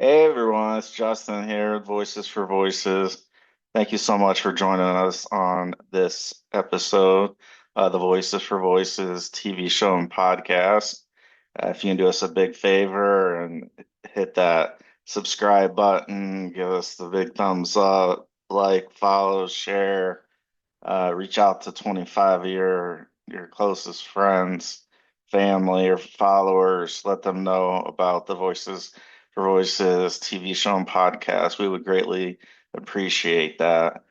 Hey everyone, it's Justin here, Voices for Voices. Thank you so much for joining us on this episode, the Voices for Voices TV show and podcast. If you can do us a big favor and hit that subscribe button, give us the big thumbs up, like, follow, share, reach out to 25 of your closest friends, family, or followers. Let them know about the Voices for Voices TV show and podcast. We would greatly appreciate that.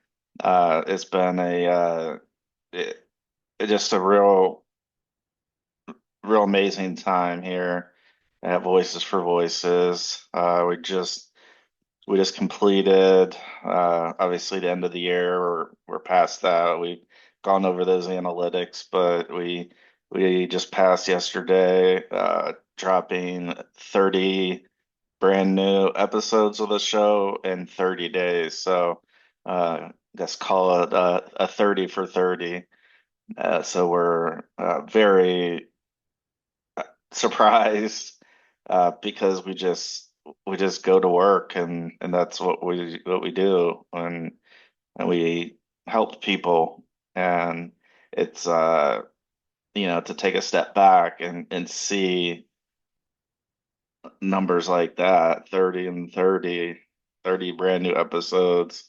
It's been it, just a real amazing time here at Voices for Voices. We just completed, obviously, the end of the year. We're past that. We've gone over those analytics, but we just passed yesterday, dropping 30 brand new episodes of the show in 30 days. So, let's call it a 30 for 30. So we're very surprised because we just go to work and that's what we do and we help people and it's to take a step back and see numbers like that, 30 and 30 brand new episodes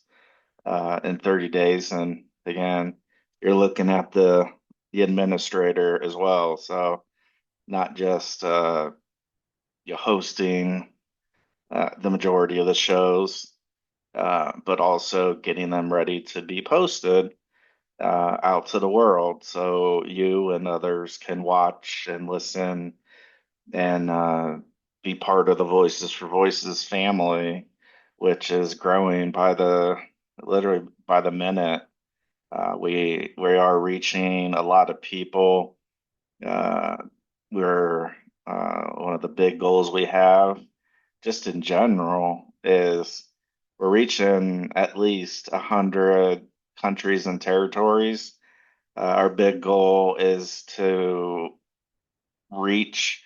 in 30 days. And again, you're looking at the administrator as well, so not just you hosting the majority of the shows, but also getting them ready to be posted out to the world so you and others can watch and listen and be part of the Voices for Voices family, which is growing by the literally by the minute. We are reaching a lot of people. Uh, we're One of the big goals we have just in general is we're reaching at least 100 countries and territories. Our big goal is to reach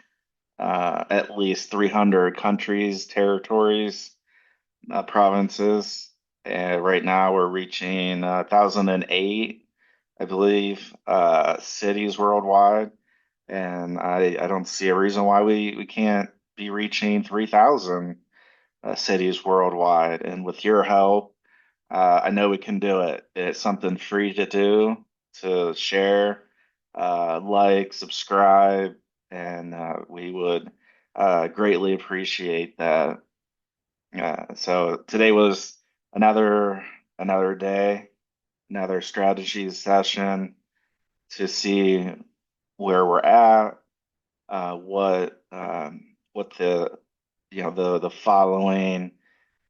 at least 300 countries, territories, provinces. And right now we're reaching 1,008, I believe, cities worldwide. And I don't see a reason why we can't be reaching 3,000 cities worldwide. And with your help, I know we can do it. It's something free to do, to share, like, subscribe, and we would greatly appreciate that. So today was another day, another strategy session to see where we're at, what the following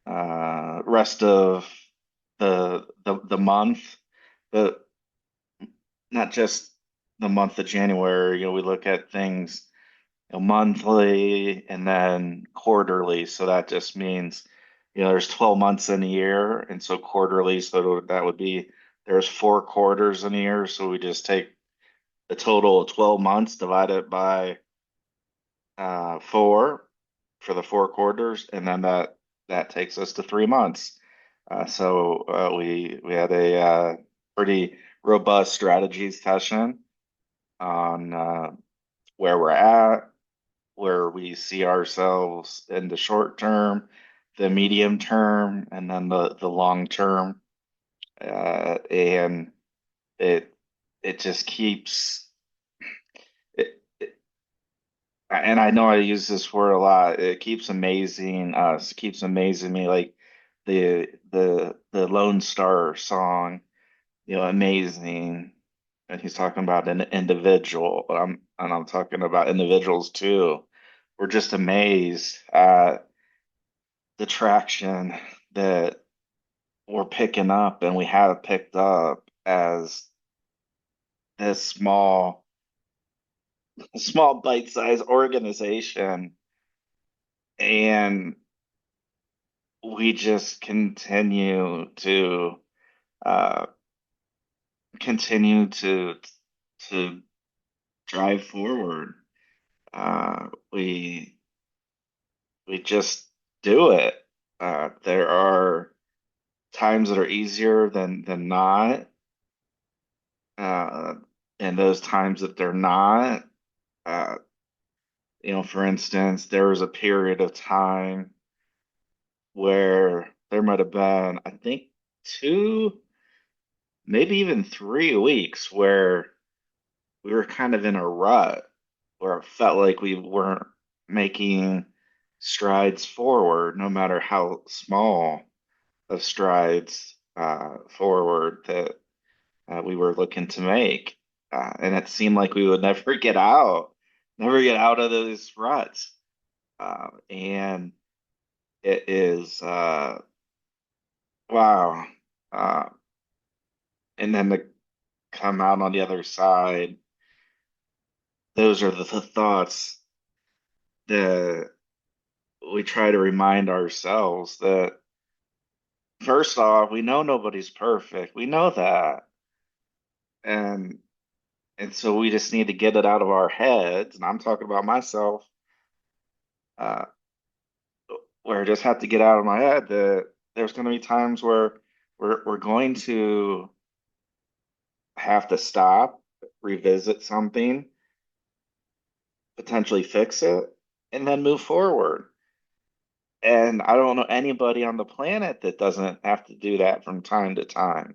rest of the month, but not just the month of January. We look at things, monthly and then quarterly. So that just means, there's 12 months in a year, and so quarterly. So that would be there's 4 quarters in a year. So we just take the total of 12 months, divide it by four for the 4 quarters, and then that takes us to 3 months. So we had a pretty robust strategy session on where we're at, where we see ourselves in the short term, the medium term, and then the long term. And it it just keeps it, and I know I use this word a lot. It keeps amazing us, keeps amazing me, like the Lone Star song, amazing. And he's talking about an individual, and I'm talking about individuals too. We're just amazed at the traction that we're picking up and we have picked up as this small bite-sized organization, and we just uh, continue to drive forward. We just do it. There are times that are easier than not, uh, and those times that they're not. Uh, for instance, there was a period of time where there might have been, I think, 2, maybe even 3 weeks where we were kind of in a rut, where it felt like we weren't making strides forward, no matter how small of strides forward that we were looking to make. And it seemed like we would never get out of those ruts. And it is, wow. Uh, and then to come out on the other side, those are the thoughts that we try to remind ourselves that, first off, we know nobody's perfect. We know that. And so we just need to get it out of our heads. And I'm talking about myself, uh, where I just have to get out of my head that there's going to be times where we're going to have to stop, revisit something, potentially fix it, and then move forward. And I don't know anybody on the planet that doesn't have to do that from time to time.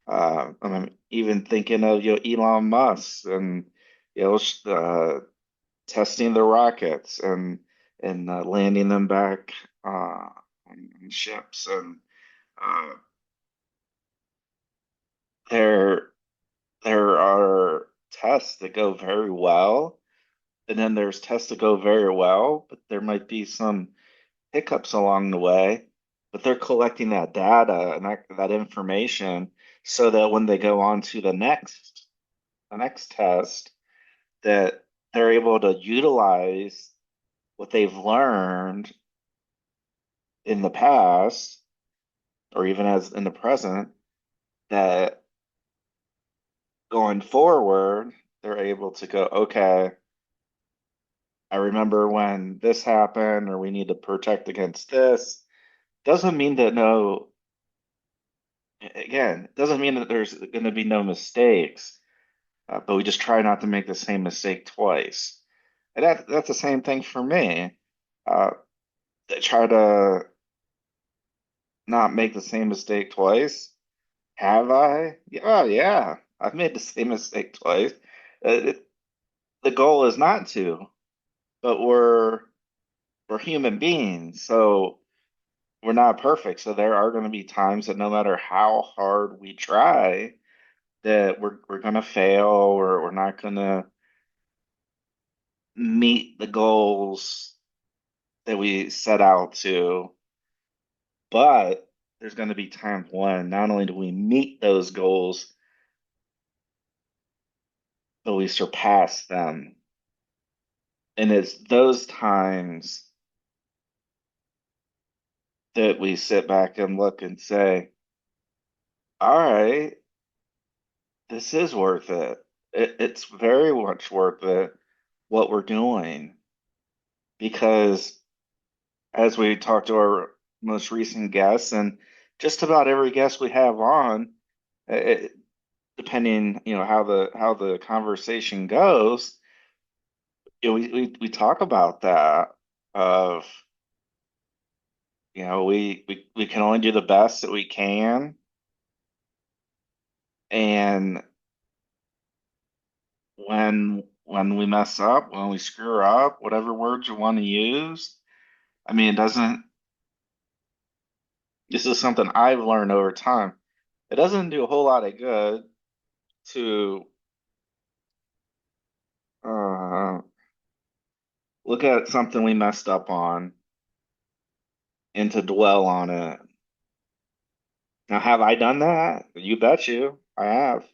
I'm even thinking of Elon Musk and testing the rockets and landing them back on ships, and uh, there there are tests that go very well, and then there's tests that go very well, but there might be some hiccups along the way. But they're collecting that data and that information so that when they go on to the next test, that they're able to utilize what they've learned in the past or even as in the present, that going forward they're able to go, okay, I remember when this happened, or we need to protect against this. Doesn't mean that no, again, it doesn't mean that there's going to be no mistakes, but we just try not to make the same mistake twice. And that's the same thing for me. Uh, I try to not make the same mistake twice. Have I? Yeah, oh, yeah, I've made the same mistake twice. The goal is not to, but we're human beings, so we're not perfect. So there are going to be times that no matter how hard we try, that we're going to fail, or we're not going to meet the goals that we set out to. But there's going to be times when not only do we meet those goals, but we surpass them. And it's those times that we sit back and look and say, all right, this is worth it. It's very much worth it what we're doing. Because as we talked to our most recent guests, and just about every guest we have on, it, depending, how the conversation goes, we talk about that of, we can only do the best that we can. And when we mess up, when we screw up, whatever words you want to use, I mean, it doesn't, this is something I've learned over time. It doesn't do a whole lot of good to uh, look at something we messed up on and to dwell on it. Now, have I done that? You bet you, I have.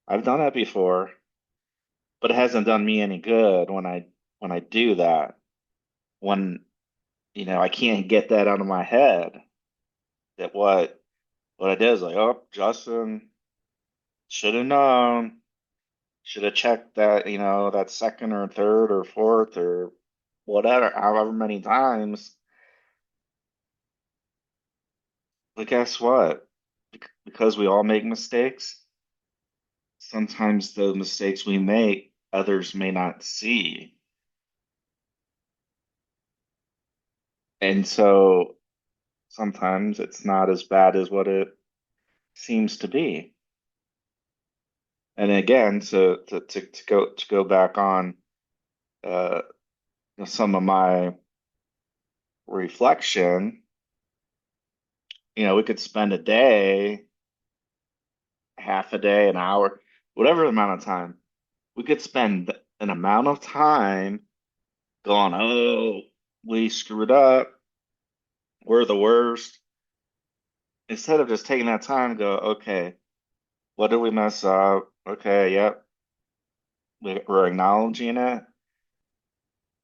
I've done that before, but it hasn't done me any good when I do that. When I can't get that out of my head, that what I did is like, oh, Justin should have known, should have checked that, that second or third or fourth or whatever, however many times. But guess what? Because we all make mistakes, sometimes the mistakes we make, others may not see. And so sometimes it's not as bad as what it seems to be. And again, to go back on uh, some of my reflection, we could spend a day, half a day, an hour, whatever amount of time. We could spend an amount of time going, oh, we screwed up. We're the worst. Instead of just taking that time to go, okay, what did we mess up? Okay, yep, we're acknowledging it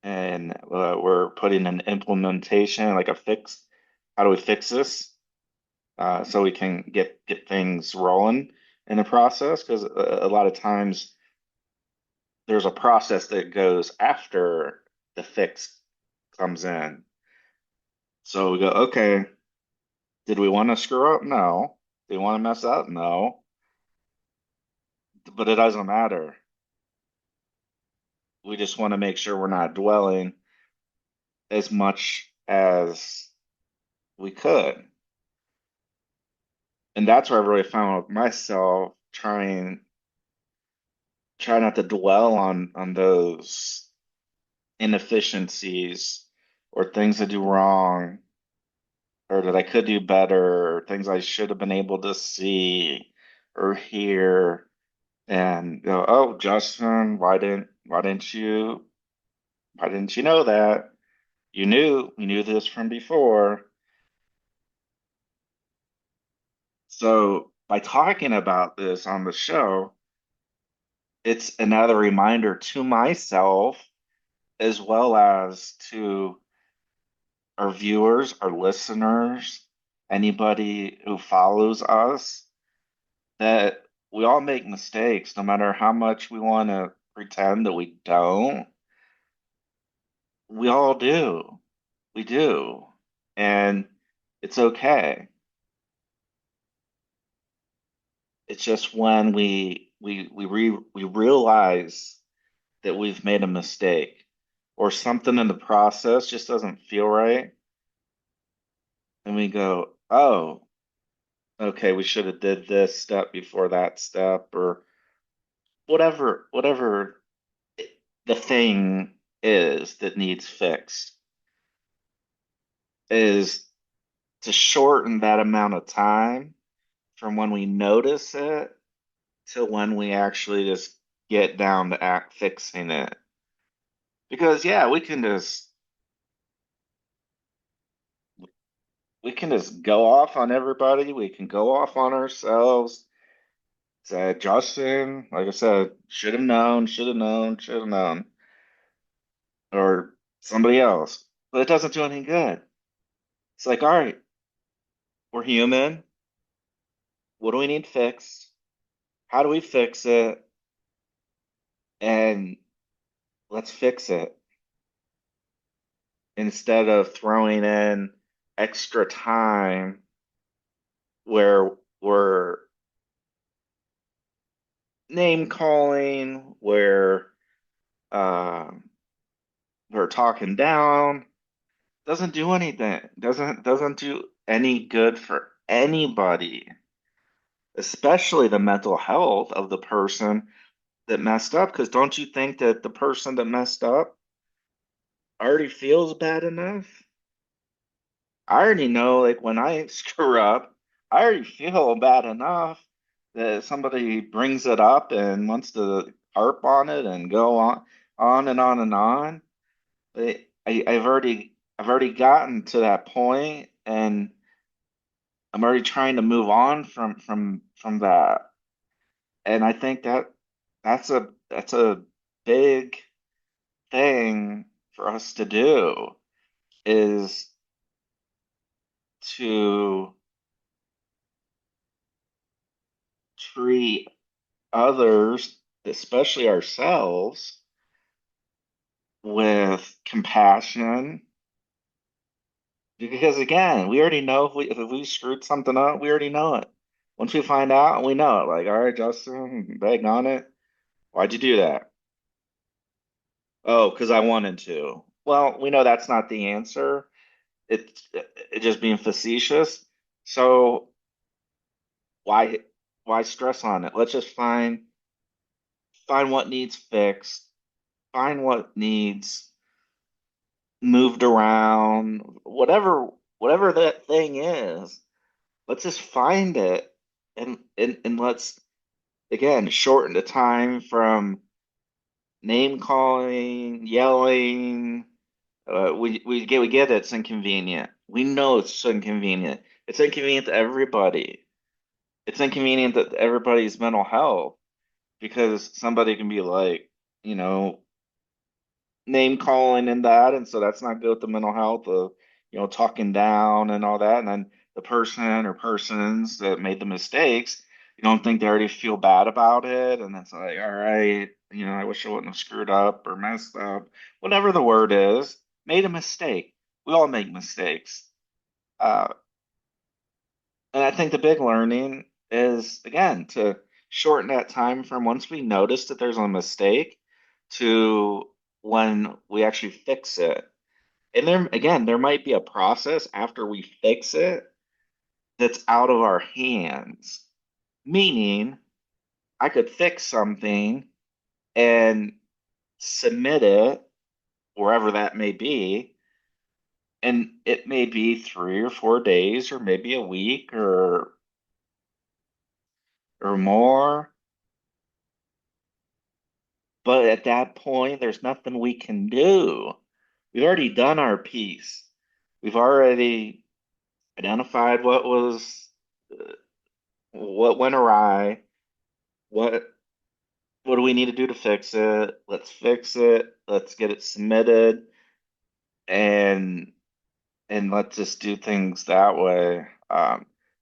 and we're putting an implementation, like a fix. How do we fix this? So we can get things rolling in the process because a lot of times there's a process that goes after the fix comes in. So we go, okay, did we want to screw up? No. Did we want to mess up? No. But it doesn't matter. We just want to make sure we're not dwelling as much as we could. And that's where I really found with myself try not to dwell on those inefficiencies or things I do wrong or that I could do better or things I should have been able to see or hear and go, oh, Justin, why didn't you know that? You knew this from before. So by talking about this on the show, it's another reminder to myself as well as to our viewers, our listeners, anybody who follows us, that we all make mistakes, no matter how much we want to pretend that we don't. We all do. We do. And it's okay. It's just when we realize that we've made a mistake or something in the process just doesn't feel right, and we go, "Oh, okay, we should have did this step before that step," or whatever the thing is that needs fixed, is to shorten that amount of time from when we notice it to when we actually just get down to act fixing it. Because yeah, we can just go off on everybody. We can go off on ourselves. Say, Justin, like I said, should have known, should have known, or somebody else. But it doesn't do anything good. It's like, all right, we're human. What do we need fixed? How do we fix it? And let's fix it instead of throwing in extra time where we're name calling, where um, we're talking down. Doesn't do anything. Doesn't do any good for anybody, especially the mental health of the person that messed up. Because don't you think that the person that messed up already feels bad enough? I already know, like when I screw up, I already feel bad enough that somebody brings it up and wants to harp on it and go on and on and on. I've already gotten to that point, and I'm already trying to move on from that. And I think that's a big thing for us to do is to treat others, especially ourselves, with compassion Because again, we already know if we screwed something up, we already know it. Once we find out, we know it. Like, all right, Justin, beg on it. Why'd you do that? Oh, because I wanted to. Well, we know that's not the answer. It's just being facetious. So why why stress on it? Let's just find what needs fixed, find what needs moved around, whatever that thing is. Let's just find it and let's again shorten the time from name calling, yelling. We get it, it's inconvenient. We know it's inconvenient. It's inconvenient to everybody. It's inconvenient to everybody's mental health because somebody can be like, you know, name calling and that, and so that's not good with the mental health of, talking down and all that. And then the person or persons that made the mistakes, you don't think they already feel bad about it, and it's like, all right, I wish I wouldn't have screwed up or messed up, whatever the word is, made a mistake. We all make mistakes. Uh, and I think the big learning is, again, to shorten that time from once we notice that there's a mistake to when we actually fix it. And there, again, there might be a process after we fix it that's out of our hands. Meaning, I could fix something and submit it wherever that may be, and it may be 3 or 4 days, or maybe a week, or more. But at that point, there's nothing we can do. We've already done our piece. We've already identified what went awry, what what do we need to do to fix it? Let's fix it. Let's get it submitted, and let's just do things that way.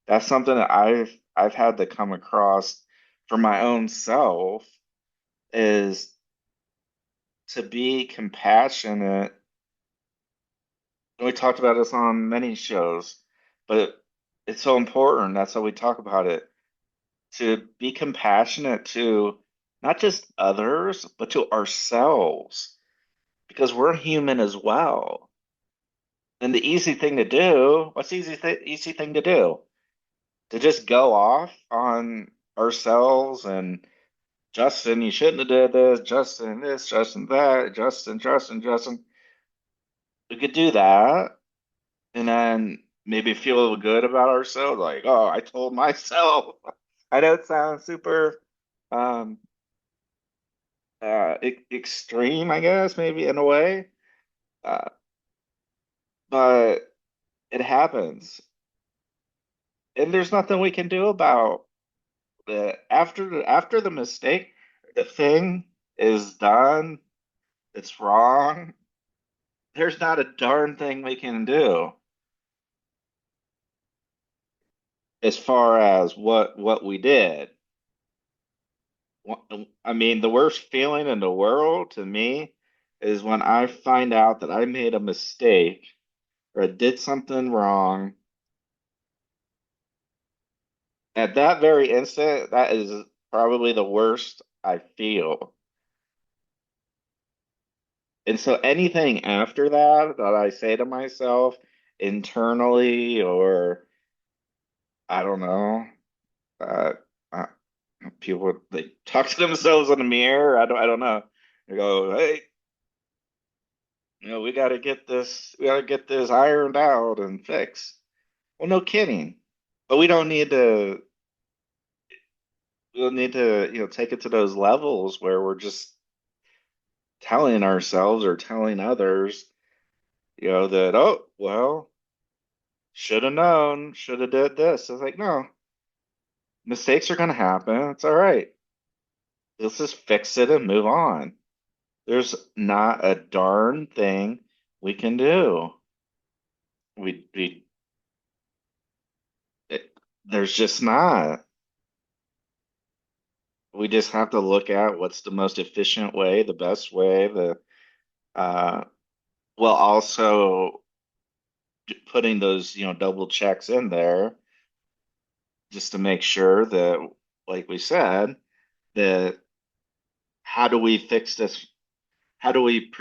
That's something that I've had to come across for my own self, is to be compassionate. And we talked about this on many shows, but it's so important. That's how we talk about it. To be compassionate to not just others, but to ourselves, because we're human as well. And the easy thing to do, what's the easy thing to do? To just go off on ourselves and Justin, you shouldn't have did this, Justin this, Justin that, Justin. We could do that and then maybe feel good about ourselves, like, oh, I told myself. I know it sounds super um extreme, I guess, maybe in a way. Uh, but it happens. And there's nothing we can do about it. After the mistake, the thing is done, it's wrong. There's not a darn thing we can do as far as what we did. I mean, the worst feeling in the world to me is when I find out that I made a mistake or I did something wrong. At that very instant, that is probably the worst I feel. And so anything after that that I say to myself internally, or I don't know, uh, uh, people they talk to themselves in the mirror. I don't know. They go, hey, we got to get this ironed out and fixed. Well, no kidding. But we don't need to, take it to those levels where we're just telling ourselves or telling others, that, oh, well, should have known, should have did this. It's like, no, mistakes are going to happen. It's all right. Let's just fix it and move on. There's not a darn thing we can do. We there's just not. We just have to look at what's the most efficient way, the best way, uh, well, also putting those, double checks in there just to make sure that, like we said, that how do we fix this? How do we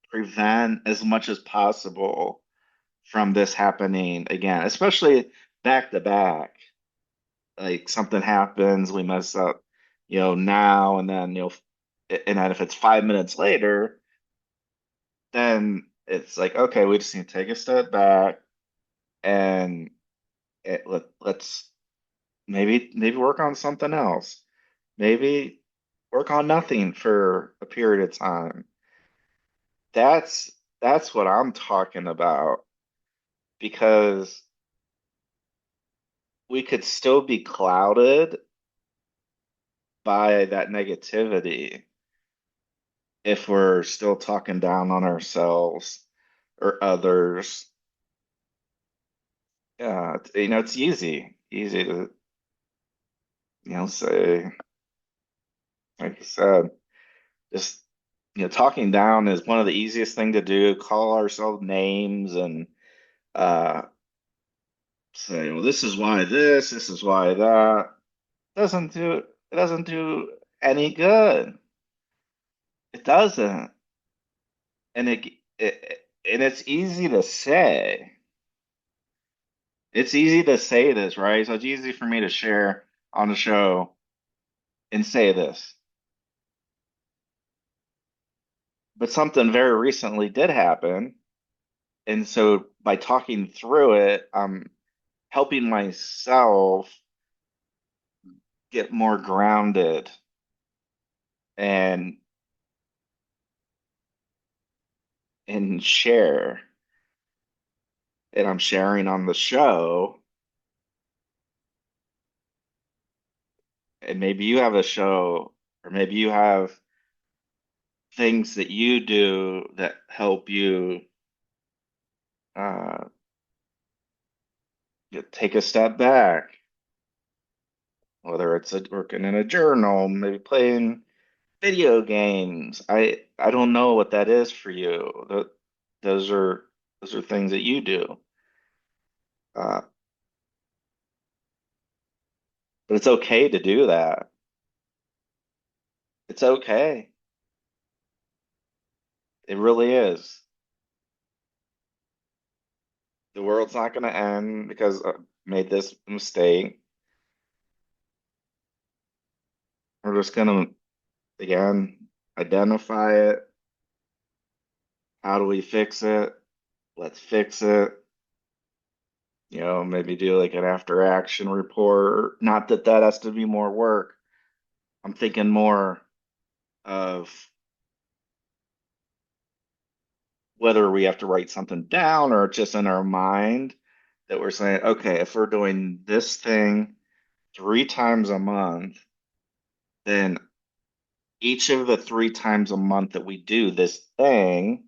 prevent as much as possible from this happening again, especially back to back? Like something happens, we mess up, now and then, and then if it's 5 minutes later, then it's like, okay, we just need to take a step back and let's maybe work on something else. Maybe work on nothing for a period of time. That's that's what I'm talking about because we could still be clouded by that negativity if we're still talking down on ourselves or others. Yeah, it's easy to, say, like I said, just, talking down is one of the easiest thing to do. Call ourselves names and uh, say, well, this is why that. It doesn't do any good. It doesn't. And it's easy to say. It's easy to say this, right? So it's easy for me to share on the show and say this. But something very recently did happen. And so by talking through it, I'm helping myself get more grounded and share. And I'm sharing on the show. And maybe you have a show, or maybe you have things that you do that help you uh, take a step back, whether it's working in a journal, maybe playing video games. I don't know what that is for you. Those are those are things that you do. Uh, but it's okay to do that. It's okay. It really is. The world's not going to end because I made this mistake. We're just going to, again, identify it. How do we fix it? Let's fix it. Maybe do like an after action report. Not that that has to be more work. I'm thinking more of whether we have to write something down or just in our mind that we're saying, okay, if we're doing this thing 3 times a month, then each of the 3 times a month that we do this thing,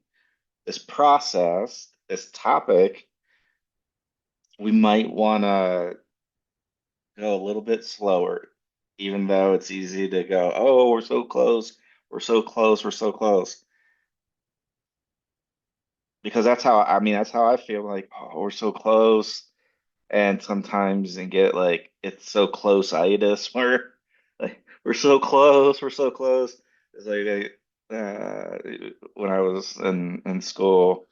this process, this topic, we might want to go a little bit slower, even though it's easy to go, oh, we're so close, we're so close, we're so close. Because that's how I feel like, oh, we're so close. And sometimes and get like it's so close-itis where like we're so close. It's like when I was in school,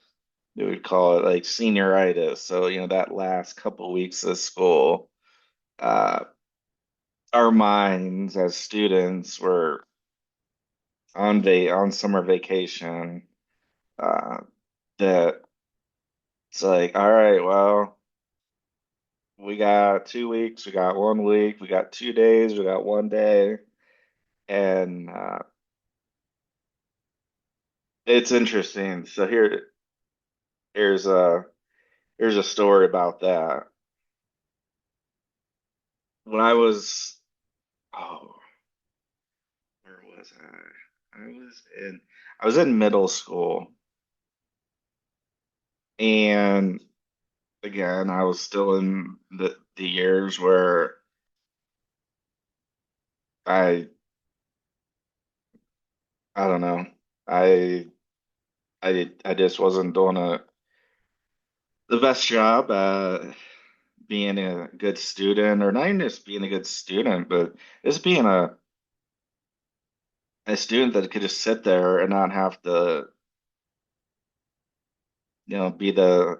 they would call it like senioritis. So, that last couple weeks of school, uh, our minds as students were on summer vacation. Uh, that it's like, all right, well, we got 2 weeks, we got 1 week, we got 2 days, we got one day, and it's interesting. So here's a here's a story about that. When I was oh, where was I? I was in middle school, and again, I was still in the years where I I don't know. I I just wasn't doing it the best job, being a good student, or not even just being a good student, but just being a student that could just sit there and not have to, be the,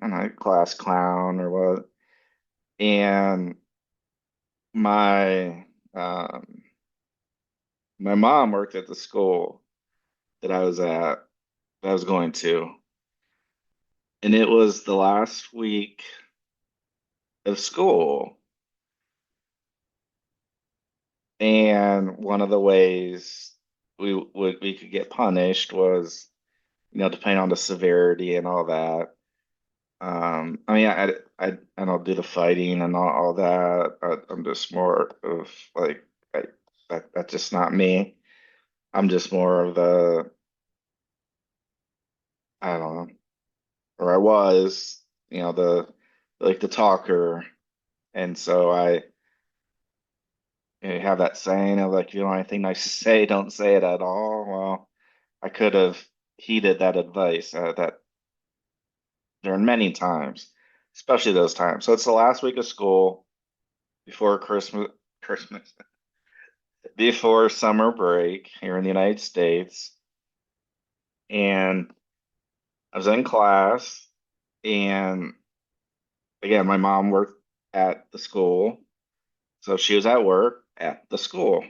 I don't know, class clown or what. And my um, my mom worked at the school that I was going to, and it was the last week of school. And one of the ways we could get punished was, depending on the severity and all that. I mean, I don't do the fighting and all that. I'm just more of like, that's just not me. I'm just more of the, I don't know, or I was, the like the talker. And so I, have that saying of like, if you don't have anything nice to say, don't say it at all. Well, I could have heeded that advice, that there are many times, especially those times. So it's the last week of school before Christmas, before summer break here in the United States. And I was in class, and again, my mom worked at the school. So she was at work at the school.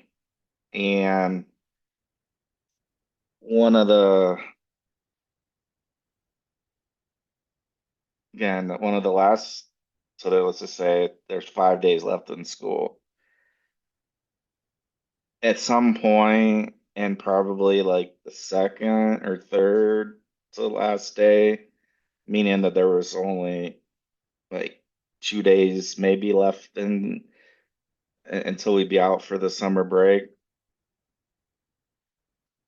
And one of the, one of the last, so there, let's just say there's 5 days left in school. At some point, and probably like the second or third to the last day, meaning that there was only like 2 days maybe left until we'd be out for the summer break.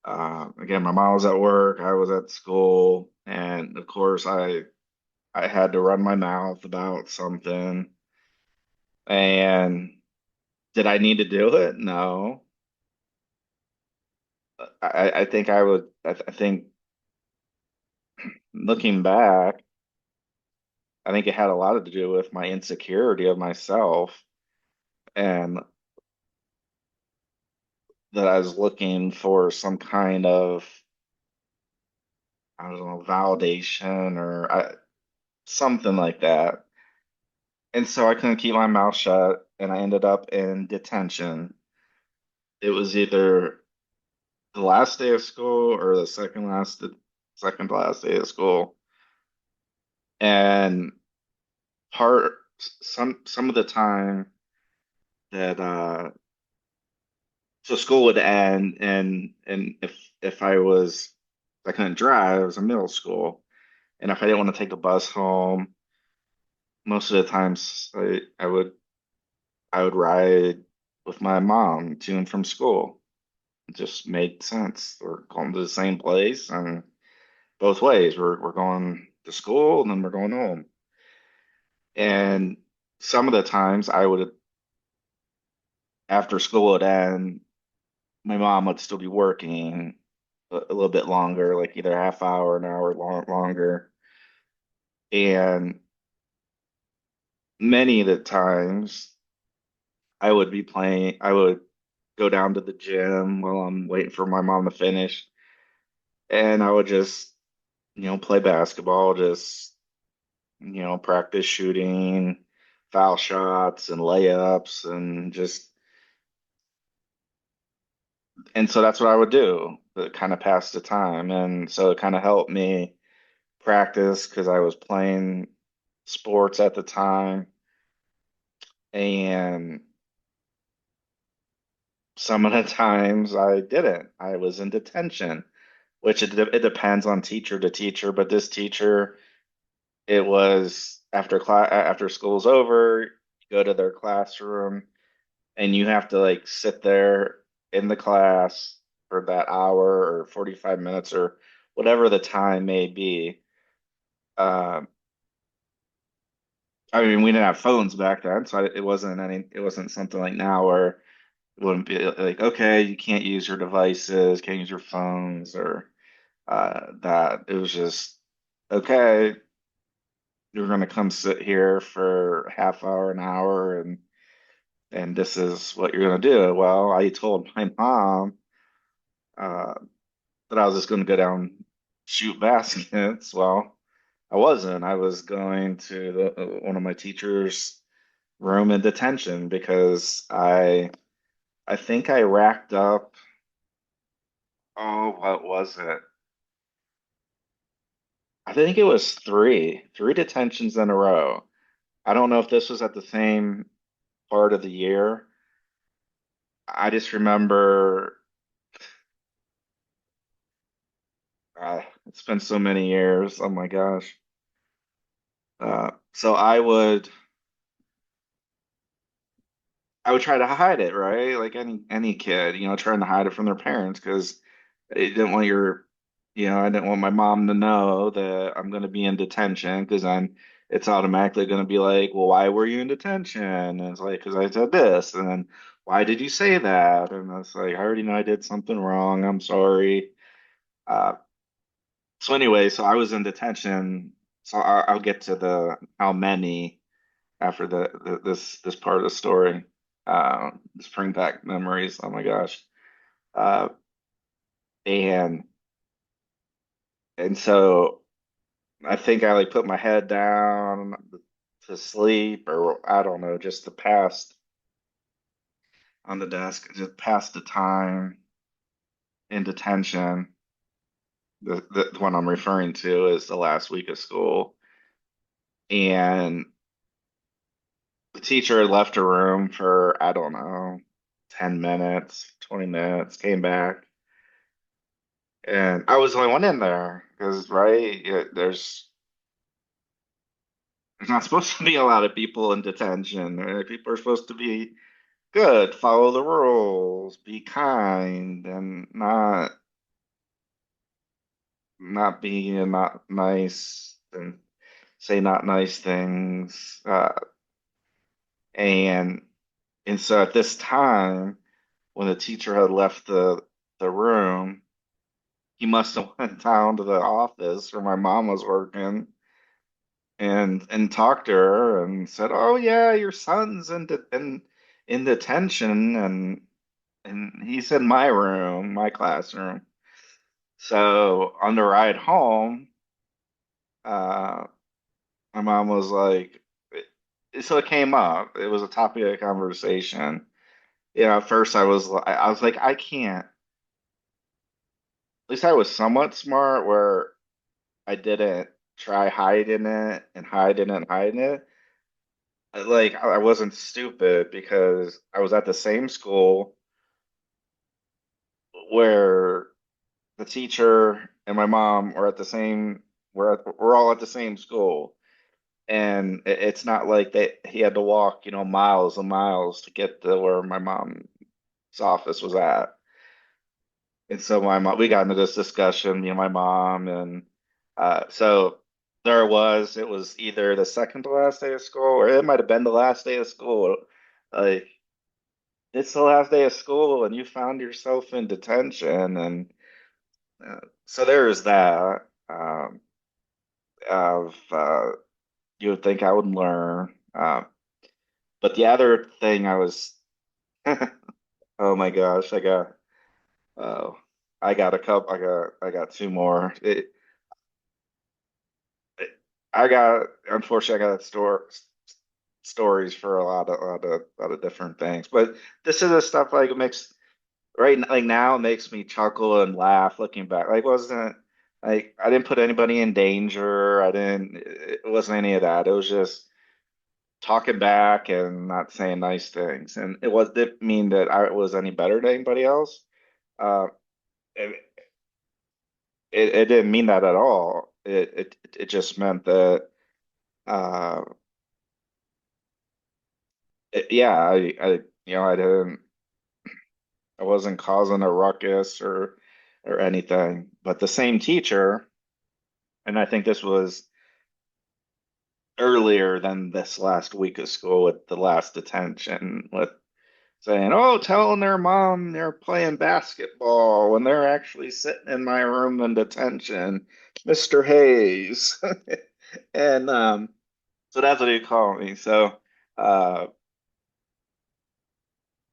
Again, my mom was at work, I was at school, and of course I had to run my mouth about something. And did I need to do it? No. I think I would. I think looking back, I think it had a lot to do with my insecurity of myself, and that I was looking for some kind of, I don't know, validation or something like that. And so I couldn't keep my mouth shut, and I ended up in detention. It was either the last day of school or the second to last day of school. And some of the time that so school would end, and if I couldn't drive, it was a middle school, and if I didn't want to take the bus home, most of the times I would ride with my mom to and from school. It just made sense. We're going to the same place, and both ways. We're going to school, and then we're going home. And some of the times after school would end, my mom would still be working a little bit longer, like either half hour, an hour longer. And many of the times I would go down to the gym while I'm waiting for my mom to finish. And I would just, play basketball, just, practice shooting foul shots and layups and just, and so that's what I would do to kind of pass the time. And so it kind of helped me practice because I was playing sports at the time. And some of the times I didn't. I was in detention, which it depends on teacher to teacher. But this teacher, it was after school's over, you go to their classroom, and you have to like sit there in the class for that hour or 45 minutes or whatever the time may be. Um, I mean, we didn't have phones back then, so it wasn't something like now where it wouldn't be like, okay, you can't use your devices, can't use your phones or that. It was just, okay. you're going to come sit here for a half hour, an hour, and this is what you're going to do. Well, I told my mom uh, that I was just going to go down shoot baskets. Well, I wasn't. I was going to one of my teachers' room in detention because I think I racked up, oh, what was it? I think it was three detentions in a row. I don't know if this was at the same part of the year. I just remember it's been so many years. Oh my gosh. So I would try to hide it, right? Like any kid, trying to hide it from their parents because I didn't want I didn't want my mom to know that I'm going to be in detention because then it's automatically going to be like, well, why were you in detention? And it's like, because I said this, and then why did you say that? And it's like, I already know I did something wrong. I'm sorry. Uh, so anyway, so I was in detention. So I'll get to the how many after this part of the story. Just bring back memories. Oh my gosh. Uh, and and so I think I like put my head down to sleep, or I don't know, just the past on the desk, just past the time in detention. The one I'm referring to is the last week of school, and the teacher had left a room for I don't know, 10 minutes, 20 minutes, came back. And I was the only one in there because, right, there's not supposed to be a lot of people in detention. Right? People are supposed to be good, follow the rules, be kind, and not be not nice and say not nice things. And and so at this time, when the teacher had left the room, he must have went down to the office where my mom was working and talked to her and said, "Oh yeah, your son's in detention and he's in my room, my classroom." So on the ride home, uh, my mom was like, so it came up. It was a topic of conversation. At first I was like, I can't. At least I was somewhat smart where I didn't try hiding it and hiding it and hiding it. Like I wasn't stupid because I was at the same school where the teacher and my mom are at the same we're all at the same school, and it's not like he had to walk miles and miles to get to where my mom's office was at. And so my mom we got into this discussion, me and my mom, and so it was either the second to last day of school or it might have been the last day of school. Like it's the last day of school and you found yourself in detention, and so there's that. Of You would think I would learn. But the other thing I was, oh my gosh, oh, I got a couple, I got two more. I got, unfortunately, I got stories for a lot of different things. But this is the stuff like makes like now it makes me chuckle and laugh looking back. Like wasn't like I didn't put anybody in danger. I didn't. It wasn't any of that. It was just talking back and not saying nice things. And didn't mean that I was any better than anybody else. Uh, it, it didn't mean that at all. It just meant that uh, yeah, I wasn't causing a ruckus or anything. But the same teacher, and I think this was earlier than this last week of school with the last detention with saying, "Oh, telling their mom they're playing basketball when they're actually sitting in my room in detention, Mr. Hayes." And So that's what he called me. Uh,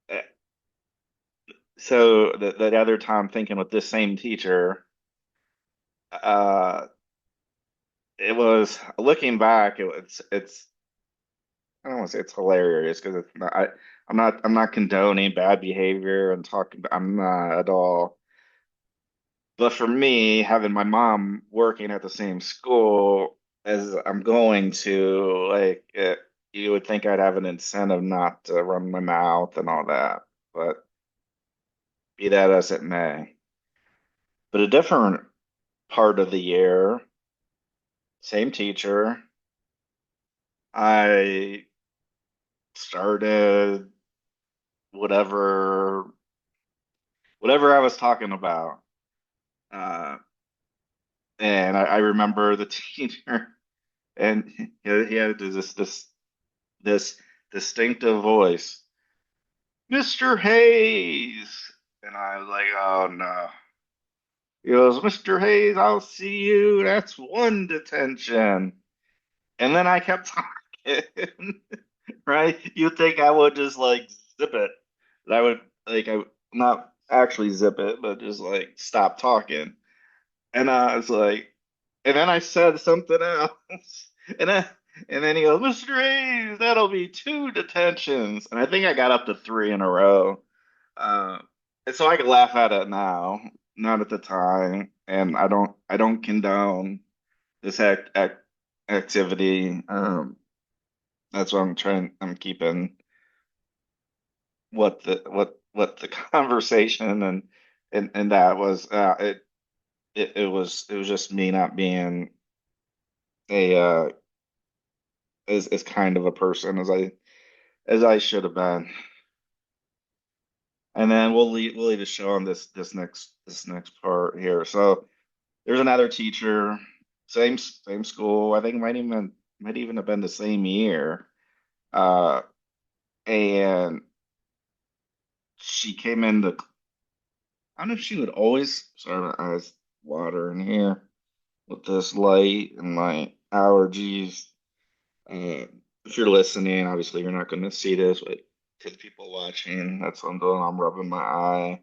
eh, so the other time thinking with this same teacher, uh, it was looking back, it's I don't want to say it's hilarious because it's not, I'm not condoning bad behavior and talking, I'm not at all. But for me, having my mom working at the same school as I'm going to, you would think I'd have an incentive not to run my mouth and all that. But be that as it may. But a different part of the year, same teacher, I started whatever whatever I was talking about. Uh, and I remember the teacher, and he had this distinctive voice, Mr. Hayes. And I was like, oh no. He goes, Mr. Hayes, I'll see you. That's one detention. And then I kept talking, right? You'd think I would just like zip it. That I would like I not actually zip it, but just like stop talking. And I was like, and then I said something else. And then and then he goes, Mr. Hayes, that'll be two detentions. And I think I got up to three in a row. Uh, and so I can laugh at it now, not at the time. And I don't condone this activity. That's what I'm keeping what the conversation and that was it was just me not being a as kind of a person as I should have been. And then we'll leave the show on this next part here. So there's another teacher, same school. I think might even have been the same year. Uh, and she came in the I don't know if she would always sorry my eyes water in here with this light and my allergies. Uh, if you're listening, obviously you're not going to see this, but to the people watching, that's what I'm doing. I'm rubbing my eye,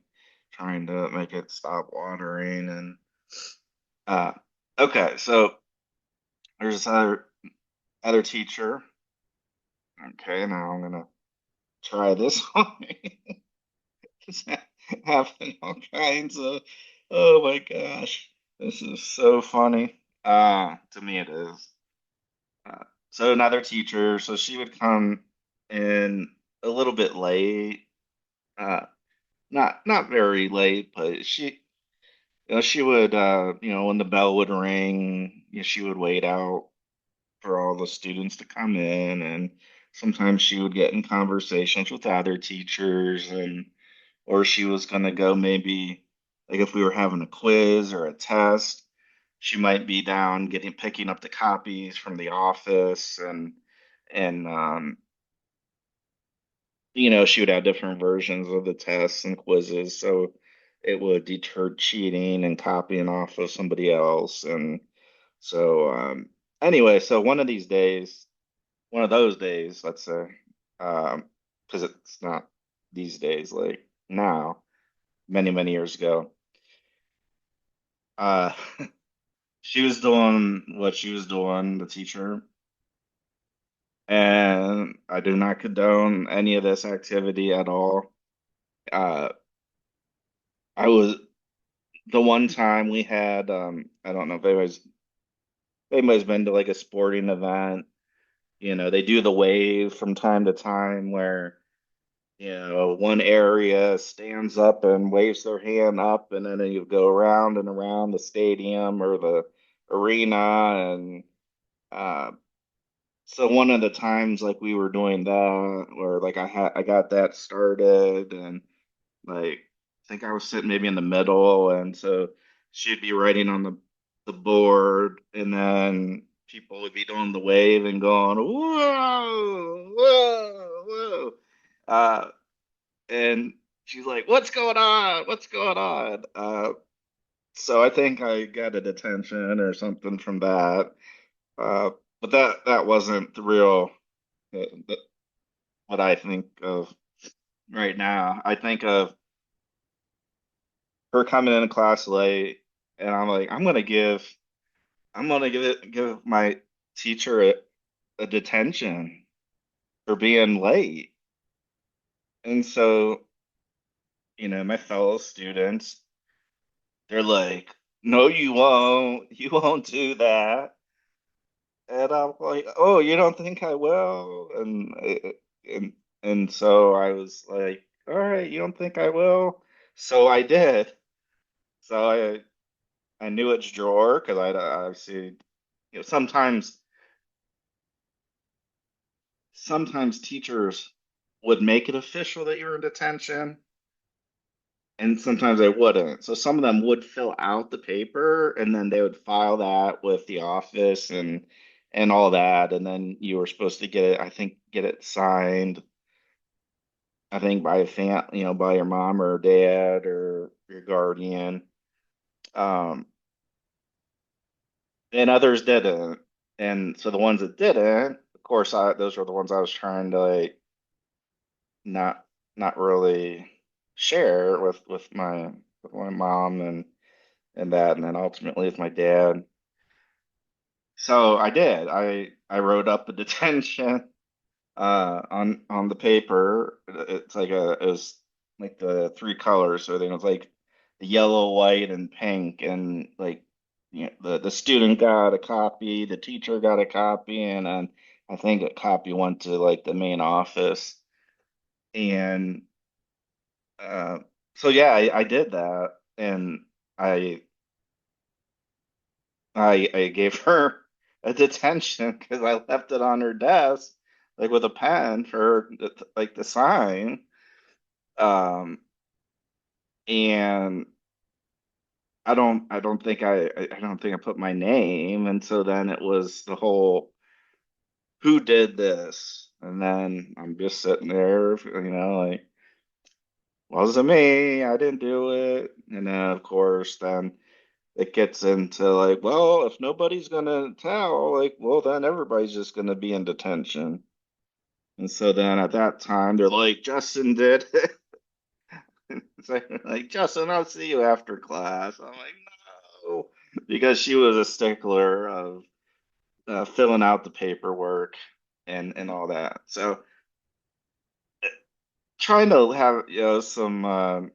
trying to make it stop watering. And uh, okay, so there's this other teacher. Okay, now I'm gonna try this one. Just having all kinds of, oh my gosh, this is so funny. To me it is. So another teacher, so she would come in a little bit late, uh, not very late, but she would, when the bell would ring, she would wait out for all the students to come in, and sometimes she would get in conversations with other teachers, and or she was gonna go maybe like if we were having a quiz or a test, she might be down getting picking up the copies from the office and she would have different versions of the tests and quizzes, so it would deter cheating and copying off of somebody else. And so anyway, so one of those days, let's say, because it's not these days, like now, many years ago, uh, she was doing what she was doing, the teacher, and I do not condone any of this activity at all. Uh, I was the one time we had, I don't know if anybody's been to like a sporting event. They do the wave from time to time where, one area stands up and waves their hand up, and then you go around and around the stadium or the arena. And uh, so one of the times, like we were doing that, where like I got that started, and like I think I was sitting maybe in the middle, and so she'd be writing on the board, and then people would be doing the wave and going, whoa, whoa, whoa. And she's like, "What's going on? What's going on?" So I think I got a detention or something from that. but that wasn't the real the, what I think of right now. I think of her coming into class late, and I'm like, give my teacher a detention for being late. And so, my fellow students, they're like, no, you won't. You won't do that. And I'm like, oh, you don't think I will? And and so I was like, all right, you don't think I will? So I did. So I knew its drawer because I obviously, sometimes teachers would make it official that you were in detention, and sometimes they wouldn't. So some of them would fill out the paper, and then they would file that with the office and all that, and then you were supposed to get it, I think, get it signed, I think by a by your mom or dad or your guardian. Um, and others didn't. And so the ones that didn't, of course, those were the ones I was trying to like not not really share with my mom and that, and then ultimately with my dad. So I did. I wrote up a detention on the paper. It was like the three colors. So then it was like the yellow, white, and pink, and like the student got a copy, the teacher got a copy, and then I think a copy went to like the main office. And uh, so yeah, I did that, and I I gave her a detention because I left it on her desk, like with a pen for her like to sign. Um, and I don't think I put my name, and so then it was the whole who did this, and then I'm just sitting there, like wasn't me, I didn't do it, and then of course then it gets into like, well, if nobody's gonna tell, like, well, then everybody's just gonna be in detention. And so then at that time, they're like, Justin did it. It's like, Justin, I'll see you after class. I'm like, no, because she was a stickler of filling out the paperwork and all that. So trying to have some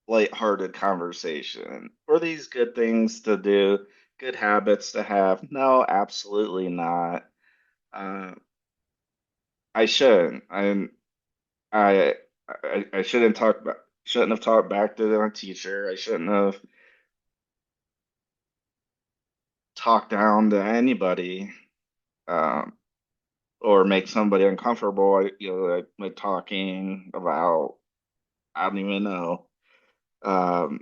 lighthearted conversation. Were these good things to do? Good habits to have? No, absolutely not. Uh, I shouldn't. I I shouldn't have talked back to my teacher. I shouldn't have talked down to anybody, um, or make somebody uncomfortable. Like talking about I don't even know. Um,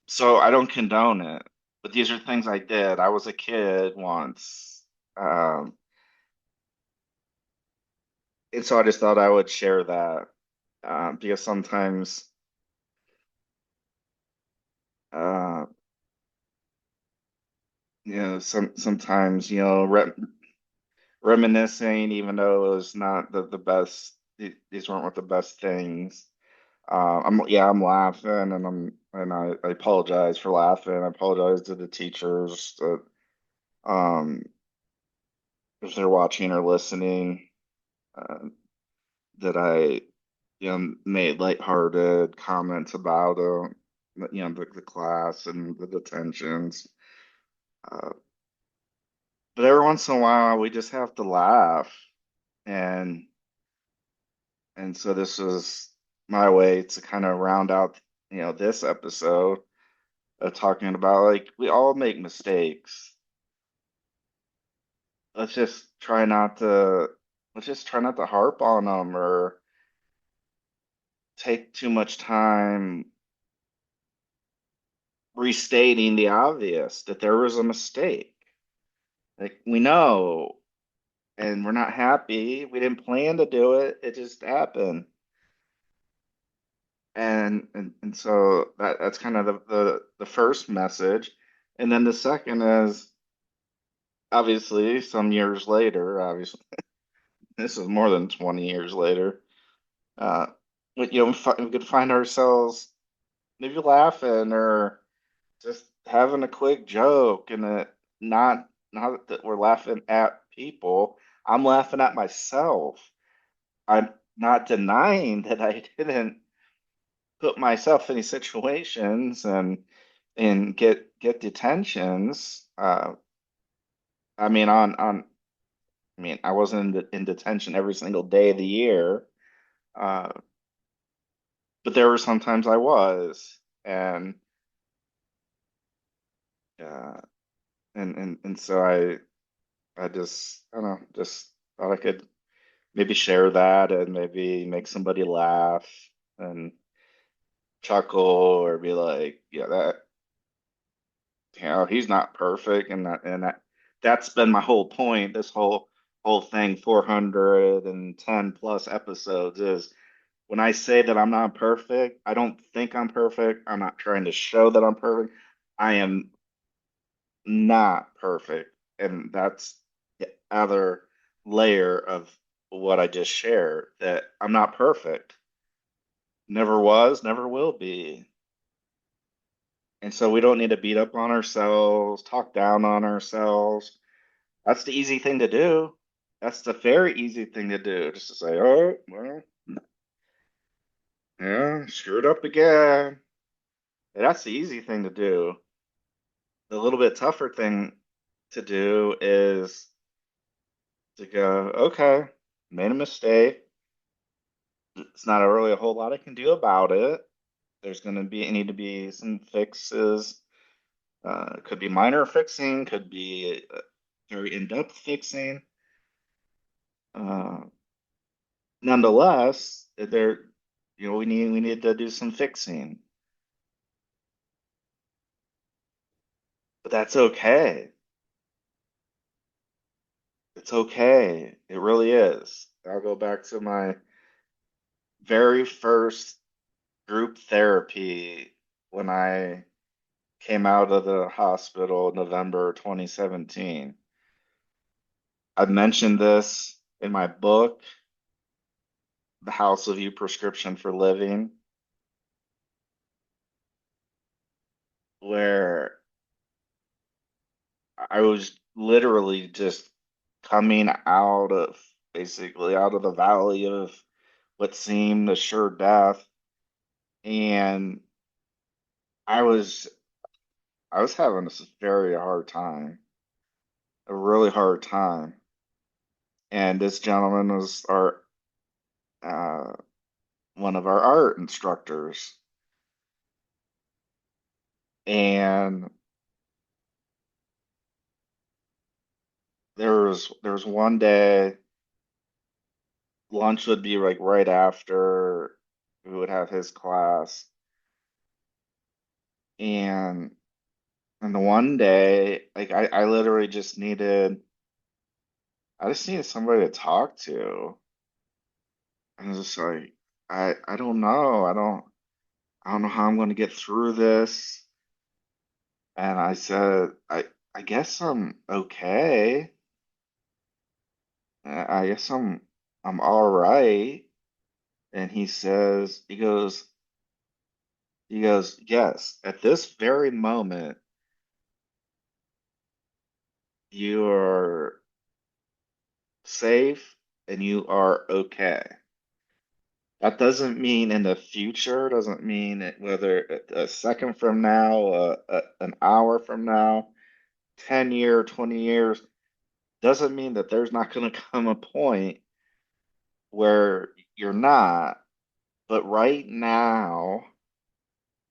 so I don't condone it, but these are things I did. I was a kid once, um, and so I just thought I would share that because uh, sometimes reminiscing, even though it was not the best. These weren't what the best things. I'm laughing, I apologize for laughing. I apologize to the teachers that if they're watching or listening, uh, that I made lighthearted comments about the class and the detentions. Uh, but every once in a while, we just have to laugh, and so this was my way to kind of round out this episode of talking about like we all make mistakes. Let's just try not to harp on them or take too much time restating the obvious that there was a mistake. Like we know, and we're not happy. We didn't plan to do it. It just happened. And so that's kind of the first message. And then the second is obviously, some years later, obviously, this is more than 20 years later, uh, but, we could find ourselves maybe laughing or just having a quick joke and not that we're laughing at people. I'm laughing at myself. I'm not denying that I didn't put myself in these situations and get detentions. I mean, I mean, I wasn't in detention every single day of the year, uh, but there were sometimes I was, and uh, and so I just I don't know, just thought I could maybe share that and maybe make somebody laugh and chuckle or be like, yeah, that he's not perfect, that's been my whole point. This whole thing, 410 plus episodes, is when I say that I'm not perfect, I don't think I'm perfect. I'm not trying to show that I'm perfect. I am not perfect, and that's the other layer of what I just shared, that I'm not perfect. Never was, never will be. And so we don't need to beat up on ourselves, talk down on ourselves. That's the easy thing to do. That's the very easy thing to do, just to say, oh, well, yeah, screwed up again. That's the easy thing to do. The little bit tougher thing to do is to go, okay, made a mistake. It's not really a whole lot I can do about it. There's going to be need to be some fixes. Could be minor fixing, could be very in-depth fixing. Uh, Nonetheless, we need to do some fixing, but that's okay. It's okay. It really is. I'll go back to my very first group therapy when I came out of the hospital in November 2017. I mentioned this in my book, The House of You Prescription for Living, where I was literally just coming out of basically out of the valley of what seemed a sure death. And I was I was having this very hard time, a really hard time. And this gentleman was our uh, one of our art instructors. And there was one day lunch would be like right after we would have his class. And And the one day, like I literally I just needed somebody to talk to. And I was just like, I don't know. I don't know how I'm going to get through this. And I said, I guess I'm okay. I guess I'm all right. And he goes, yes, at this very moment, you are safe and you are okay. That doesn't mean in the future, doesn't mean whether a second from now, an hour from now, 10 year, 20 years, doesn't mean that there's not going to come a point where you're not. But right now,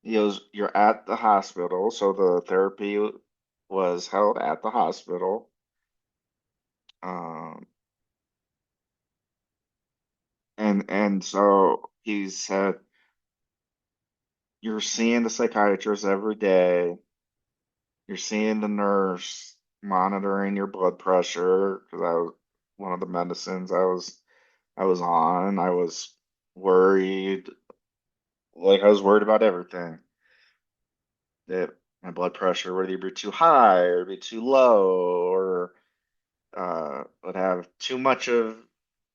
you're at the hospital, so the therapy was held at the hospital. Um, and so he said, you're seeing the psychiatrist every day. You're seeing the nurse monitoring your blood pressure because I was one of the medicines I was on. I was worried, like I was worried about everything. That my blood pressure would either be too high or be too low, would have too much of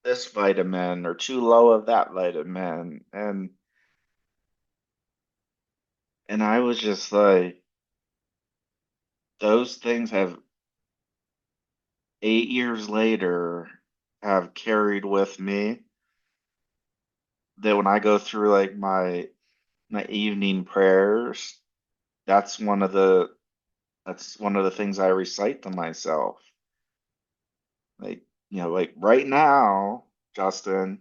this vitamin or too low of that vitamin, and I was just like, those things have 8 years later have carried with me that when I go through like my evening prayers, that's one of the that's one of the things I recite to myself. Like, like right now, Justin,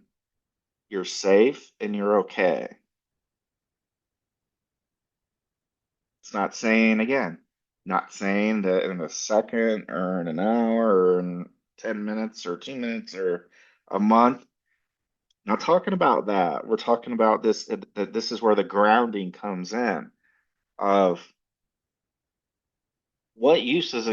you're safe and you're okay. It's not saying again, not saying that in a second or in an hour or in 10 minutes or 2 minutes or a month. Not talking about that. We're talking about this, that this is where the grounding comes in of what use is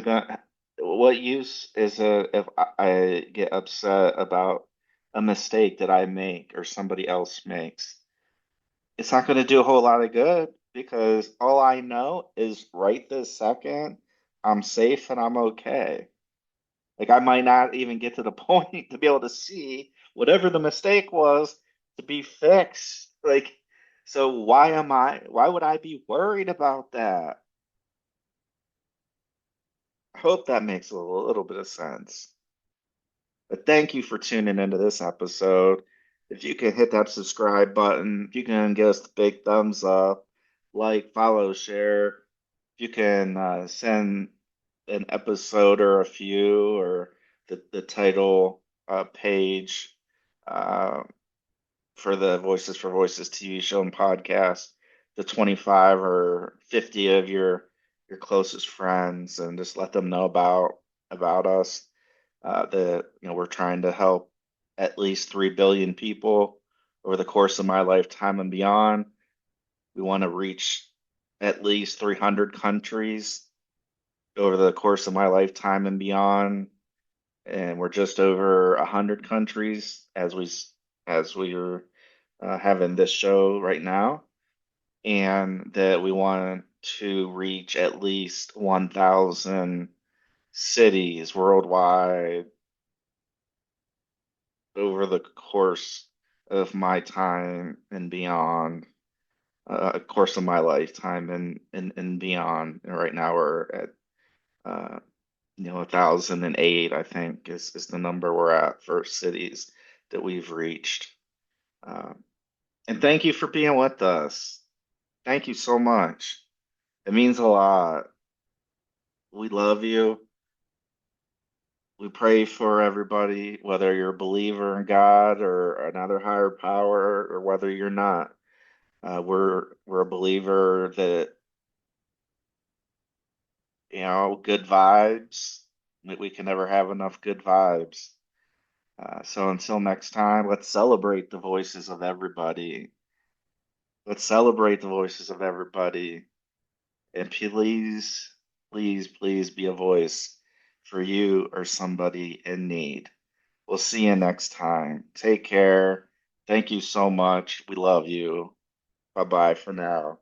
if I get upset about a mistake that I make or somebody else makes? It's not going to do a whole lot of good because all I know is right this second, I'm safe and I'm okay. Like I might not even get to the point to be able to see whatever the mistake was to be fixed. Like, so why would I be worried about that? I hope that makes a little bit of sense. But thank you for tuning into this episode. If you can hit that subscribe button, if you can give us the big thumbs up, like, follow, share. If you can send an episode or a few or the title page uh, for the Voices for Voices TV show and podcast to 25 or 50 of your closest friends and just let them know about us. That we're trying to help at least 3 billion people over the course of my lifetime and beyond. We want to reach at least 300 countries over the course of my lifetime and beyond, and we're just over 100 countries as we are having this show right now, and that we want to reach at least 1,000 cities worldwide over the course of my time and beyond, course of my lifetime and beyond. And right now we're at 1,008, I think is the number we're at for cities that we've reached. Um, and thank you for being with us. Thank you so much. It means a lot. We love you. We pray for everybody, whether you're a believer in God or another higher power, or whether you're not. We're a believer that good vibes. We can never have enough good vibes. So until next time, let's celebrate the voices of everybody. Let's celebrate the voices of everybody. And please, please, please be a voice for you or somebody in need. We'll see you next time. Take care. Thank you so much. We love you. Bye bye for now.